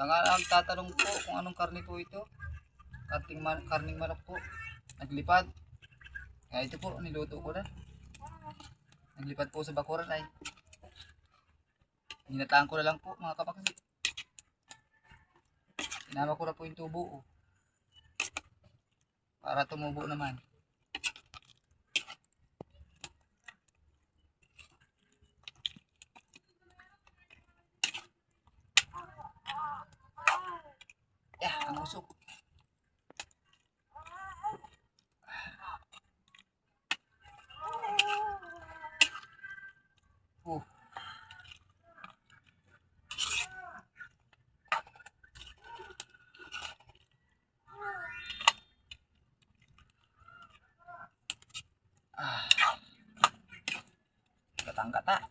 Sa nga nagtatanong po kung anong karne po ito. Karning manok po. Naglipad. Kaya ito po, niluto ko na. Naglipad po sa bakuran ay. Ginataan ko na lang po mga kapakasik. Sinama ko na po yung tubo. Oh, para tumubo naman. Ang usok. Oh. Katang-kata.